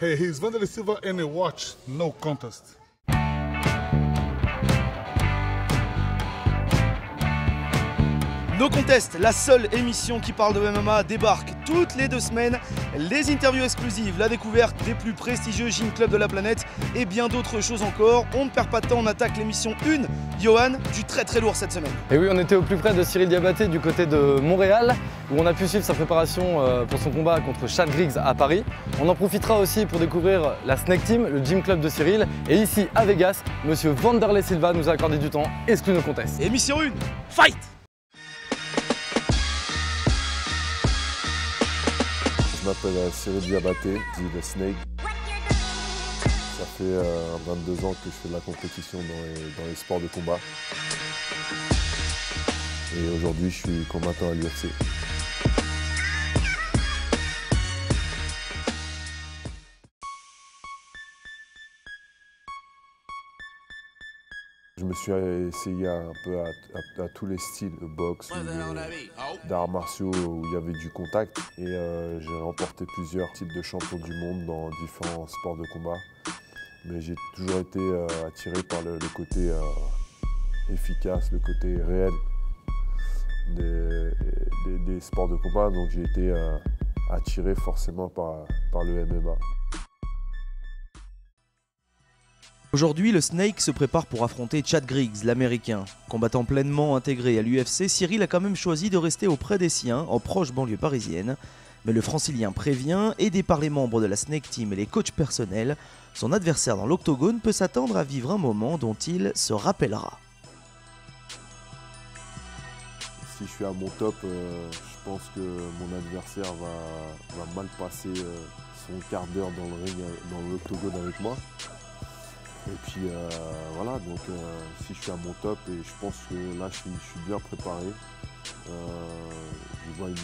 Hey, he's Wanderlei Silva and a watch, no contest. No Contest, la seule émission qui parle de MMA, débarque toutes les 2 semaines. Les interviews exclusives, la découverte des plus prestigieux gym clubs de la planète et bien d'autres choses encore. On ne perd pas de temps, on attaque l'émission 1. Johan, du très lourd cette semaine. Et oui, on était au plus près de Cyril Diabaté du côté de Montréal, où on a pu suivre sa préparation pour son combat contre Chad Griggs à Paris. On en profitera aussi pour découvrir la Snake Team, le gym club de Cyril. Et ici, à Vegas, monsieur Wanderlei Silva nous a accordé du temps, exclu No Contest. Émission 1, fight! Je m'appelle Cyril Diabaté, dit The Snake. Ça fait 22 ans que je fais de la compétition dans les sports de combat. Et aujourd'hui, je suis combattant à l'UFC. Je me suis essayé un peu à tous les styles de boxe ou d'arts martiaux où il y avait du contact. Et j'ai remporté plusieurs titres de champion du monde dans différents sports de combat. Mais j'ai toujours été attiré par le côté efficace, le côté réel des sports de combat. Donc j'ai été attiré forcément par le MMA. Aujourd'hui, le Snake se prépare pour affronter Chad Griggs, l'Américain. Combattant pleinement intégré à l'UFC, Cyril a quand même choisi de rester auprès des siens, en proche banlieue parisienne. Mais le francilien prévient, aidé par les membres de la Snake Team et les coachs personnels, son adversaire dans l'octogone peut s'attendre à vivre un moment dont il se rappellera. Si je suis à mon top, je pense que mon adversaire va mal passer son quart d'heure dans le ring, dans l'octogone avec moi. Et puis voilà, donc si je suis à mon top, et je pense que là je suis bien préparé, je vois une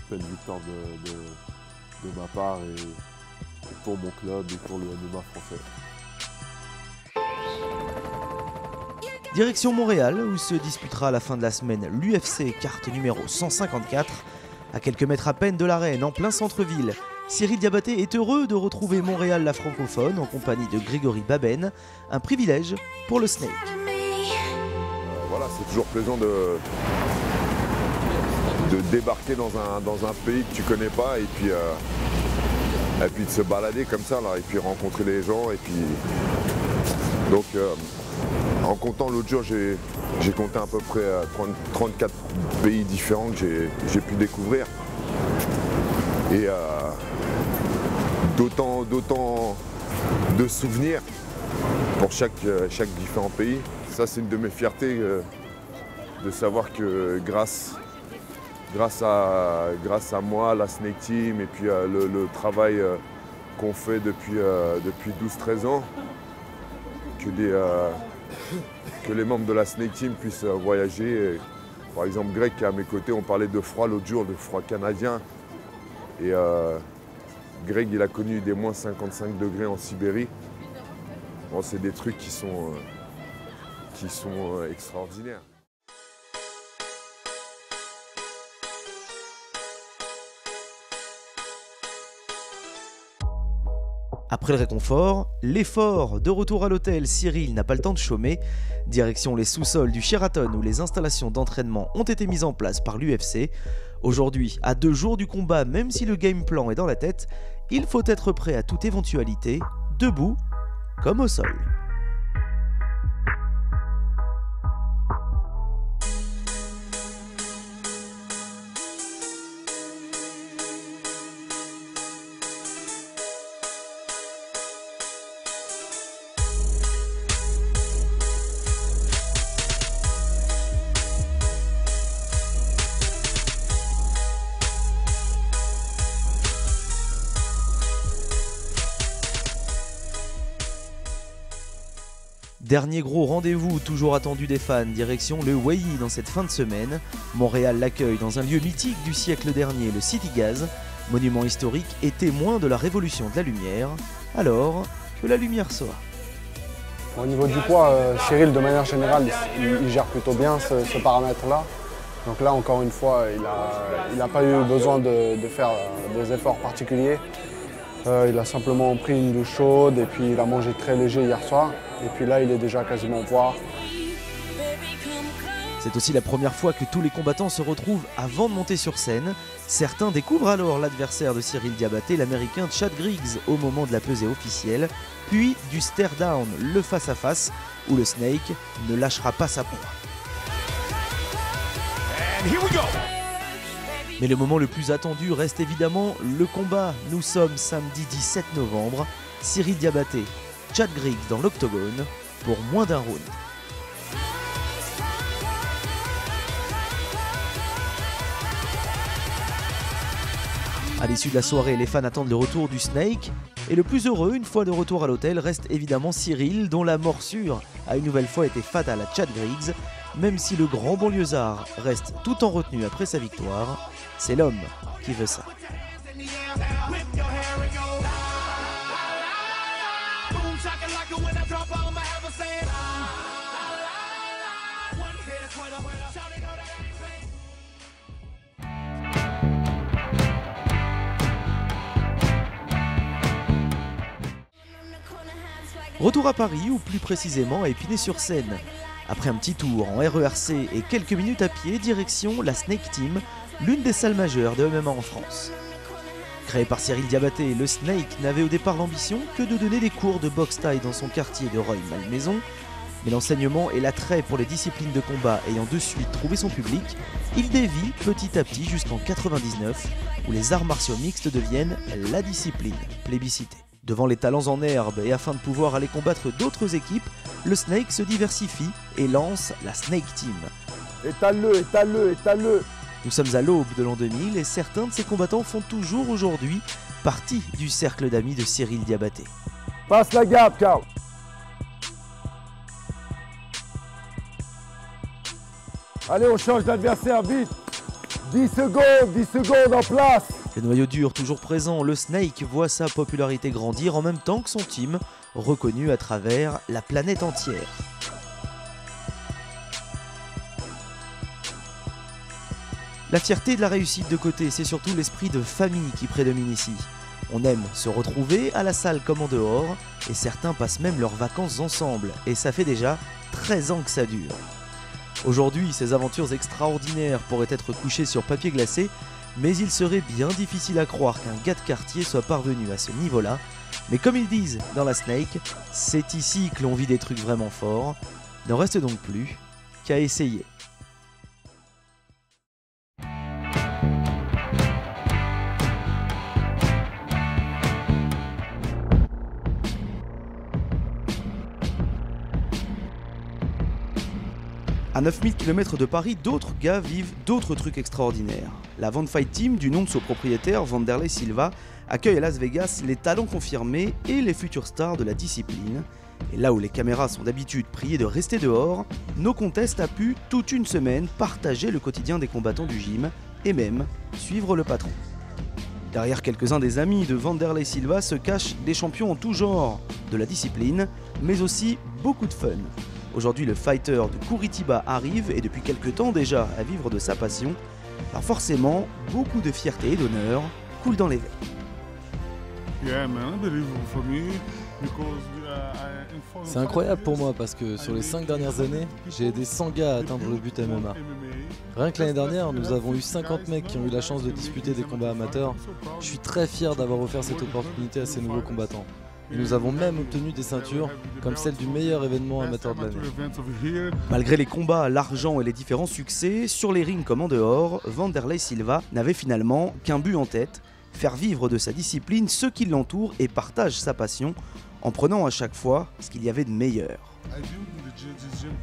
belle victoire de ma part et pour mon club et pour le MMA français. Direction Montréal, où se disputera à la fin de la semaine l'UFC carte numéro 154. À quelques mètres à peine de l'arène, en plein centre-ville, Cyril Diabaté est heureux de retrouver Montréal la francophone en compagnie de Grégory Baben, un privilège pour le Snake. Voilà, c'est toujours plaisant de débarquer dans un pays que tu connais pas et puis de se balader comme ça là, et puis rencontrer les gens et puis donc en comptant l'autre jour j'ai compté à peu près 34 pays différents que j'ai pu découvrir et d'autant de souvenirs pour chaque différent pays. Ça c'est une de mes fiertés de savoir que grâce à moi, la Snake Team et puis le travail qu'on fait depuis 12-13 ans, que les membres de la Snake Team puissent voyager. Et, par exemple, Greg qui est à mes côtés, on parlait de froid l'autre jour, de froid canadien. Et Greg, il a connu des moins 55 degrés en Sibérie. Bon, c'est des trucs qui sont extraordinaires. Après le réconfort, l'effort, de retour à l'hôtel, Cyril n'a pas le temps de chômer. Direction les sous-sols du Sheraton où les installations d'entraînement ont été mises en place par l'UFC. Aujourd'hui, à 2 jours du combat, même si le game plan est dans la tête, il faut être prêt à toute éventualité, debout comme au sol. Dernier gros rendez-vous toujours attendu des fans, direction le Weyi dans cette fin de semaine. Montréal l'accueille dans un lieu mythique du siècle dernier, le City Gaz, monument historique et témoin de la révolution de la lumière, alors que la lumière soit. Au niveau du poids, Cyril de manière générale, il gère plutôt bien ce paramètre-là. Donc là encore une fois, il n'a pas eu besoin de faire des efforts particuliers. Il a simplement pris une douche chaude et puis il a mangé très léger hier soir. Et puis là, il est déjà quasiment au poids. C'est aussi la première fois que tous les combattants se retrouvent avant de monter sur scène. Certains découvrent alors l'adversaire de Cyril Diabaté, l'américain Chad Griggs, au moment de la pesée officielle, puis du stare-down, le face-à-face, où le Snake ne lâchera pas sa proie. Mais le moment le plus attendu reste évidemment le combat. Nous sommes samedi 17 novembre, Cyril Diabaté, Chad Griggs dans l'octogone pour moins d'un round. À l'issue de la soirée, les fans attendent le retour du Snake. Et le plus heureux, une fois de retour à l'hôtel, reste évidemment Cyril, dont la morsure a une nouvelle fois été fatale à Chad Griggs. Même si le grand banlieusard reste tout en retenue après sa victoire, c'est l'homme qui veut ça. Retour à Paris, ou plus précisément à Épinay-sur-Seine. Après un petit tour en RERC et quelques minutes à pied, direction la Snake Team, l'une des salles majeures de MMA en France. Créé par Cyril Diabaté, le Snake n'avait au départ l'ambition que de donner des cours de boxe thaï dans son quartier de Rueil-Malmaison. Mais l'enseignement et l'attrait pour les disciplines de combat ayant de suite trouvé son public, il dévie petit à petit jusqu'en 99, où les arts martiaux mixtes deviennent la discipline plébiscitée. Devant les talents en herbe et afin de pouvoir aller combattre d'autres équipes, le Snake se diversifie et lance la Snake Team. Étale-le, étale-le, étale-le. Nous sommes à l'aube de l'an 2000 et certains de ces combattants font toujours aujourd'hui partie du cercle d'amis de Cyril Diabaté. Passe la garde, Carl. Allez, on change d'adversaire, vite. 10 secondes en place. Le noyau dur toujours présent, le Snake voit sa popularité grandir en même temps que son team, reconnu à travers la planète entière. La fierté de la réussite de côté, c'est surtout l'esprit de famille qui prédomine ici. On aime se retrouver à la salle comme en dehors, et certains passent même leurs vacances ensemble, et ça fait déjà 13 ans que ça dure. Aujourd'hui, ces aventures extraordinaires pourraient être couchées sur papier glacé, mais il serait bien difficile à croire qu'un gars de quartier soit parvenu à ce niveau-là. Mais comme ils disent dans la Snake, c'est ici que l'on vit des trucs vraiment forts. N'en reste donc plus qu'à essayer. À 9000 km de Paris, d'autres gars vivent d'autres trucs extraordinaires. La Van Fight Team, du nom de son propriétaire, Vanderlei Silva, accueille à Las Vegas les talents confirmés et les futures stars de la discipline. Et là où les caméras sont d'habitude priées de rester dehors, No Contest a pu, toute une semaine, partager le quotidien des combattants du gym et même suivre le patron. Derrière quelques-uns des amis de Vanderlei Silva se cachent des champions en tout genre de la discipline, mais aussi beaucoup de fun. Aujourd'hui, le fighter de Curitiba arrive et depuis quelques temps déjà à vivre de sa passion. Alors forcément, beaucoup de fierté et d'honneur coulent dans les veines. C'est incroyable pour moi parce que sur les 5 dernières années, j'ai aidé 100 gars à atteindre le but MMA. Rien que l'année dernière, nous avons eu 50 mecs qui ont eu la chance de disputer des combats amateurs. Je suis très fier d'avoir offert cette opportunité à ces nouveaux combattants. Et nous avons même obtenu des ceintures comme celle du meilleur événement amateur de l'année. Malgré les combats, l'argent et les différents succès, sur les rings comme en dehors, Vanderlei Silva n'avait finalement qu'un but en tête, faire vivre de sa discipline ceux qui l'entourent et partagent sa passion, en prenant à chaque fois ce qu'il y avait de meilleur.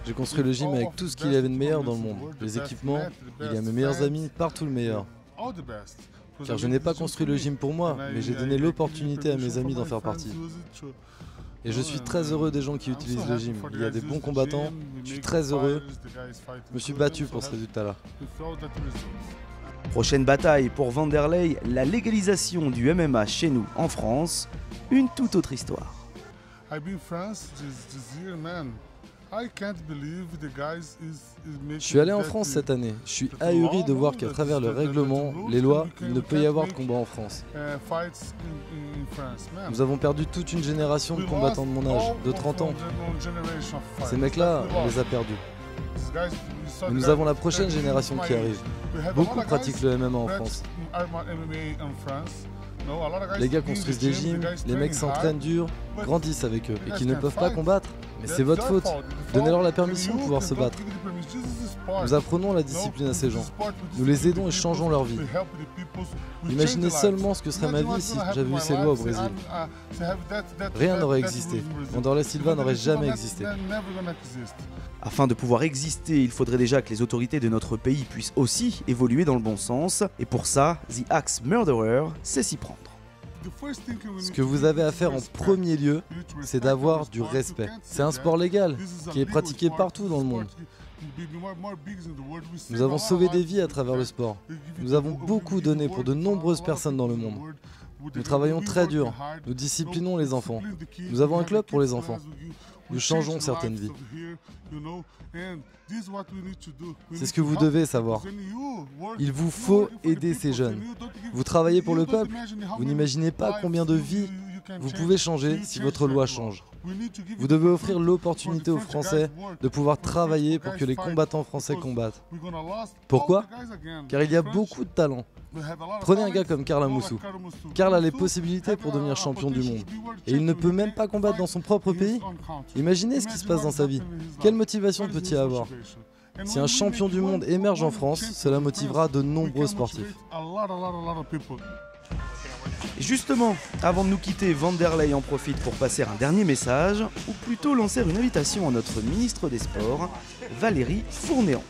J'ai construit le gym avec tout ce qu'il y avait de meilleur dans le monde. Les équipements, il y a mes meilleurs amis, partout le meilleur. Car je n'ai pas construit le gym pour moi, mais j'ai donné l'opportunité à mes amis d'en faire partie. Et je suis très heureux des gens qui utilisent le gym. Il y a des bons combattants, je suis très heureux. Je me suis battu pour ce résultat-là. Prochaine bataille pour Vanderlei, la légalisation du MMA chez nous en France, une toute autre histoire. Je suis allé en France cette année. Je suis ahuri de voir qu'à travers le règlement, les lois, il ne peut y avoir de combat en France. Nous avons perdu toute une génération de combattants de mon âge, de 30 ans. Ces mecs-là, on les a perdus. Et nous avons la prochaine génération qui arrive. Beaucoup pratiquent le MMA en France. Les gars construisent des gyms, les mecs s'entraînent dur, grandissent avec eux et qu'ils ne peuvent pas combattre. Mais c'est votre faute. Donnez-leur la permission de pouvoir se battre. Nous apprenons la discipline à ces gens. Nous les aidons et changeons leur vie. Imaginez seulement ce que serait ma vie si j'avais eu ces lois au Brésil. Rien n'aurait existé. Wanderlei Silva n'aurait jamais existé. Afin de pouvoir exister, il faudrait déjà que les autorités de notre pays puissent aussi évoluer dans le bon sens. Et pour ça, The Axe Murderer sait s'y prendre. Ce que vous avez à faire en premier lieu, c'est d'avoir du respect. C'est un sport légal qui est pratiqué partout dans le monde. Nous avons sauvé des vies à travers le sport. Nous avons beaucoup donné pour de nombreuses personnes dans le monde. Nous travaillons très dur. Nous disciplinons les enfants. Nous avons un club pour les enfants. Nous changeons certaines vies. C'est ce que vous devez savoir. Il vous faut aider ces jeunes. Vous travaillez pour le peuple. Vous n'imaginez pas combien de vies vous pouvez changer si votre loi change. Vous devez offrir l'opportunité aux Français de pouvoir travailler pour que les combattants français combattent. Pourquoi? Car il y a beaucoup de talent. Prenez un gars comme Karl Amoussou. Karl a les possibilités pour devenir champion du monde. Et il ne peut même pas combattre dans son propre pays. Imaginez ce qui se passe dans sa vie. Quelle motivation peut-il avoir? Si un champion du monde émerge en France, cela motivera de nombreux sportifs. Et justement, avant de nous quitter, Wanderlei en profite pour passer un dernier message, ou plutôt lancer une invitation à notre ministre des Sports, Valérie Fournéan.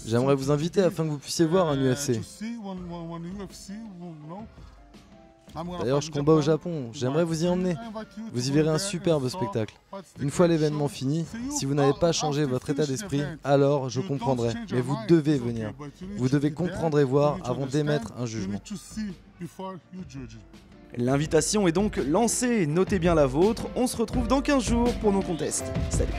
J'aimerais vous inviter afin que vous puissiez voir un UFC. D'ailleurs, je combats au Japon, j'aimerais vous y emmener. Vous y verrez un superbe spectacle. Une fois l'événement fini, si vous n'avez pas changé votre état d'esprit, alors je comprendrai. Mais vous devez venir. Vous devez comprendre et voir avant d'émettre un jugement. L'invitation est donc lancée, notez bien la vôtre. On se retrouve dans 15 jours pour nos contests. Salut!